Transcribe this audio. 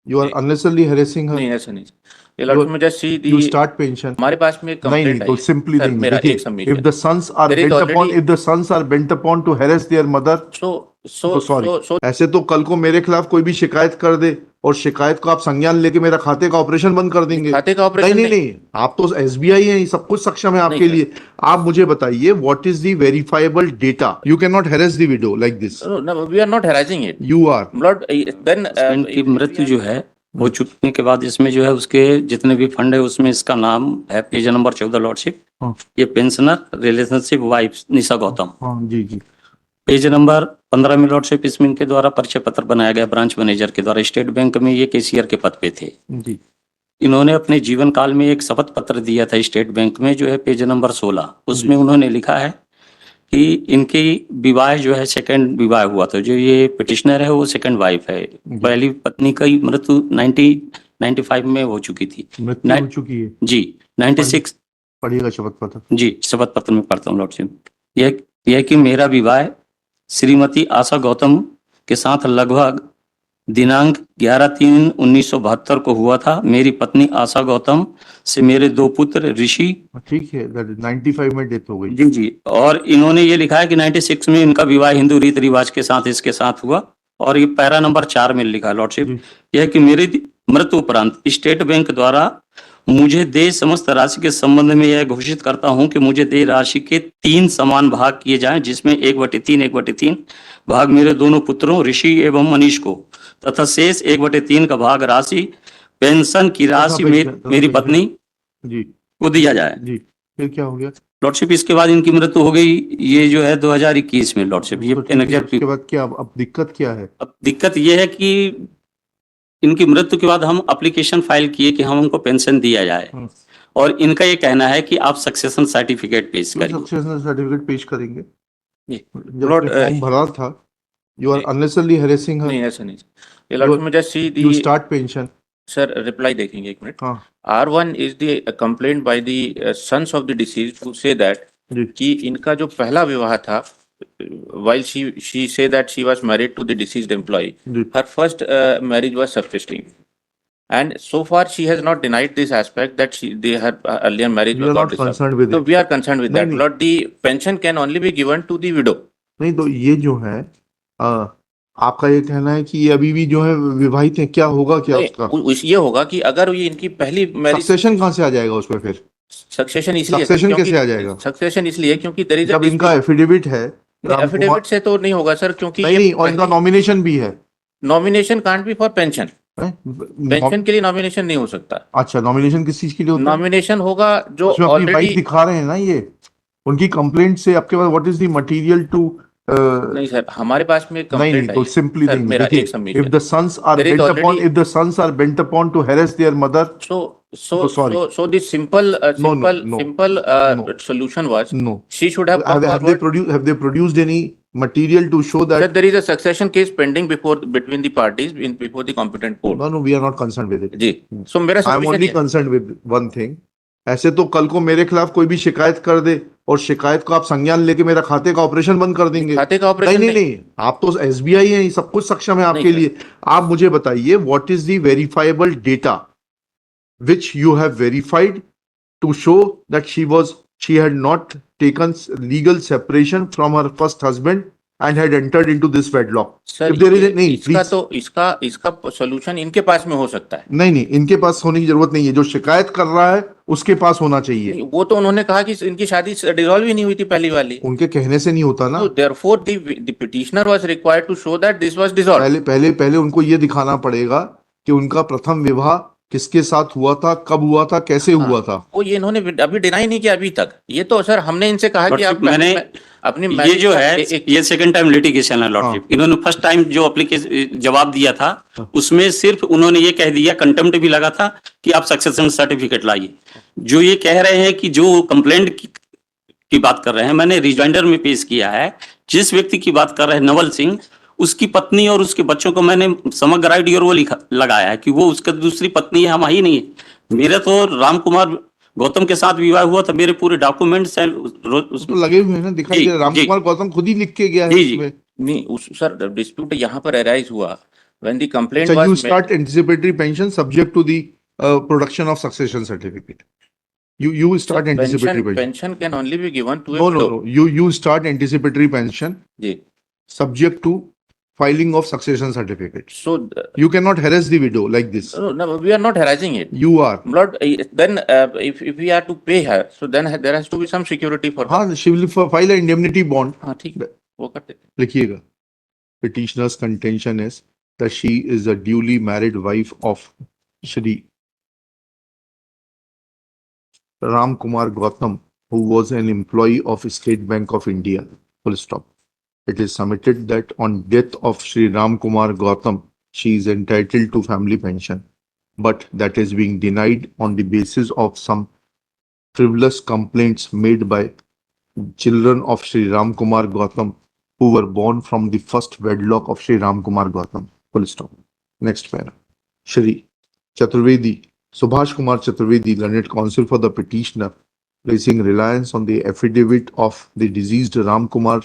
You are unnecessarily harassing her. नहीं ऐसा नहीं ये लड़की में just C You start pension. हमारे पास में नहीं कंप्लेंट नहीं आई तो है simply सर नहीं मेरा देखिए, एक submission if the sons are There is bent upon already- if the sons are bent upon to harass their mother, so sorry ऐसे तो कल को मेरे खिलाफ कोई भी शिकायत कर दे और शिकायत को आप संज्ञान लेके मेरा खाते का ऑपरेशन बंद कर देंगे। खाते का ऑपरेशन नहीं नहीं आप तो एसबीआई हैं, सब कुछ सक्षम है आपके लिए। आप मुझे बताइए what is the verifiable data. You can not harass the widow like this. We are not harassing it, you are blood then की मृत्यु जो है हो चुकने के बाद इसमें जो है उसके जितने भी फंड है उसमें इसका नाम है पेज नंबर 14 लॉर्डशिप। ये पेंशनर रिलेशनशिप वाइफ निशा गौतम। जी जी। पेज नंबर 15 में लॉर्डशिप इसमें इनके द्वारा परिचय पत्र बनाया गया ब्रांच मैनेजर के द्वारा। स्टेट बैंक में ये कैशियर के पद पे थे जी। इन्होंने अपने जीवन काल में एक शपथ पत्र दिया था स्टेट बैंक में जो है पेज नंबर 16। उसमें उन्होंने लिखा है कि इनकी विवाह जो है सेकंड विवाह हुआ था। जो ये पिटिशनर है वो सेकंड वाइफ है। पहली पत्नी की मृत्यु 1995 में हो चुकी थी। मृत्यु हो चुकी है जी 96। पढ़िएगा शपथ पत्र। जी शपथ पत्र में पढ़ता हूँ लॉर्डशिप। यह कि मेरा विवाह श्रीमती आशा गौतम के साथ लगभग दिनांक 11/3/1972 को हुआ था। मेरी पत्नी आशा गौतम से मेरे 2 पुत्र ऋषि। ठीक है 95 में डेथ हो गई। जी जी। और इन्होंने ये लिखा है कि 96 में इनका विवाह हिंदू रीति रिवाज के साथ इसके साथ हुआ। और ये पैरा नंबर 4 में लिखा है लॉर्डशिप यह कि मेरी मृत्यु उपरांत स्टेट बैंक द्वारा मुझे दे समस्त राशि के संबंध में यह घोषित करता हूं कि मुझे दे राशि के 3 समान भाग किए जाएं, जिसमें 1/3 भाग मेरे दोनों पुत्रों ऋषि एवं मनीष को तथा शेष 1/3 का भाग राशि पेंशन की राशि मेरी पत्नी जी को दिया जाए। जी। फिर क्या हो गया लॉर्डशिप? इसके बाद इनकी मृत्यु हो गई। ये जो है 2021 में लॉर्डशिप। ये उसके बाद क्या अब दिक्कत क्या है? अब दिक्कत ये है कि इनकी मृत्यु के बाद हम एप्लीकेशन फाइल किए कि हम उनको पेंशन दिया जाए और इनका ये कहना है कि आप सक्सेशन सर्टिफिकेट पेश करिए। सक्सेशन सर्टिफिकेट पेश करेंगे। जब फॉर्म भरा था you are unnecessarily harassing her. नहीं ऐसा नहीं ये लड़की में just see you start pension. Sir reply देखेंगे एक मिनट। हाँ। R1 is the complaint by the sons of the deceased to say that कि इनका जो पहला विवाह था while she said that she was married to the deceased employee, her first marriage was subsisting, and so far she has not denied this aspect that her earlier marriage we was not concerned with so it. we are concerned with that. Lord, the pension can only be given to the widow. नहीं तो ये जो है आपका ये कहना है कि ये अभी भी जो है विवाहित है, क्या होगा क्या उसका? ये होगा कि अगर ये इनकी पहली मैरिज, सक्सेशन कहाँ से आ जाएगा उसमें? फिर सक्सेशन इसलिए कैसे आ जाएगा? सक्सेशन इसलिए क्योंकि there is a जब इनका एफिडेविट है। एफिडेविट से तो नहीं होगा सर, क्योंकि नहीं और इनका नॉमिनेशन भी है। Nomination can't be for pension. Pension के लिए नॉमिनेशन नहीं हो सकता। अच्छा नॉमिनेशन किस चीज के लिए होता है? नॉमिनेशन होगा जो ऑलरेडी दिखा रहे हैं ना ये उनकी कंप्लेंट से आपके पास what is the material to नहीं सर हमारे पास में नहीं तो सिंपली नहीं मेरा एक देखिए, if the sons are bent upon to harass their mother, so the simple solution was no, she should have have they produced any material to show that there is a succession case pending between the parties before the competent court? No, we are not concerned with it. Ji so मेरा I am only concerned with one thing. ऐसे तो कल को मेरे खिलाफ कोई भी शिकायत कर दे और शिकायत को आप संज्ञान लेके मेरा खाते का ऑपरेशन बंद कर देंगे। खाते का ऑपरेशन नहीं आप तो एसबीआई हैं, सब कुछ सक्षम है आपके लिए। आप मुझे बताइए what is the verifiable data which you have verified to show that she had not taken legal separation from her first husband and had entered into this wedlock. If there is इसका solution इनके पास में हो सकता है। नहीं इनके पास होने की जरूरत नहीं है, जो शिकायत कर रहा है उसके पास होना चाहिए। वो तो उन्होंने कहा कि इनकी शादी डिसॉल्व ही नहीं हुई थी पहली वाली। उनके कहने से नहीं होता ना। therefore the petitioner was required to show that this was dissolved. पहले उनको ये दिखाना पड़ेगा कि उनका प्रथम विवाह किसके साथ हुआ था, कब हुआ था, कैसे हुआ था। वो ये इन्होंने अभी डिनाई नहीं किया अभी तक। ये तो सर हमने इनसे कहा कि आप मैंने अपनी ये जो है ये सेकंड टाइम लिटिगेशन है लॉर्डशिप। इन्होंने फर्स्ट टाइम जो एप्लीकेशन जवाब दिया था उसमें सिर्फ उन्होंने ये कह दिया, कंटेम्प्ट भी लगा था कि आप सक्सेशन सर्टिफिकेट लाइए। जो ये कह रहे हैं कि जो कंप्लेंट की बात कर रहे हैं, मैंने रिजाइंडर में पेश किया है। जिस व्यक्ति की बात कर रहे हैं नवल सिंह, उसकी पत्नी और उसके बच्चों को मैंने समग्र आईडी और वो लगाया है कि वो उसका दूसरी पत्नी है, हम ही नहीं है। मेरा तो राम कुमार गौतम के साथ विवाह हुआ था, मेरे पूरे डॉक्यूमेंट्स हैं उसमें लगे हुए हैं ना, दिखाई दे रहा है। राम कुमार गौतम खुद ही लिख के गया है इसमें। नहीं सर डिस्प्यूट यहाँ पर अराइज हुआ when the complaint So was you made, start anticipatory pension subject to the production of succession certificate. You start anticipatory pension. pension can only be given to a No, no, widow. no. You start anticipatory pension ji. subject to filing of succession certificate. So, You cannot harass the widow like this. no, we are not harassing it. You are. Lord, then if we are to pay her, so then there has to be some security for her. हाँ, she will file an indemnity bond. हाँ, ठीक है, वो करते हैं. लिखिएगा. Petitioner's contention is that she is a duly married wife of Shri Ram Kumar Gautam, who was an employee of State Bank of India. Full stop. It is submitted that on death of Shri Ram Kumar Gautam, she is entitled to family pension, but that is being denied on the basis of some frivolous complaints made by children of Shri Ram Kumar Gautam who were born from the first wedlock of Shri Ram Kumar Gautam. Full stop. Next para. Shri Chaturvedi, Subhash Kumar Chaturvedi, learned counsel for the petitioner, placing reliance on the affidavit of the deceased Ram Kumar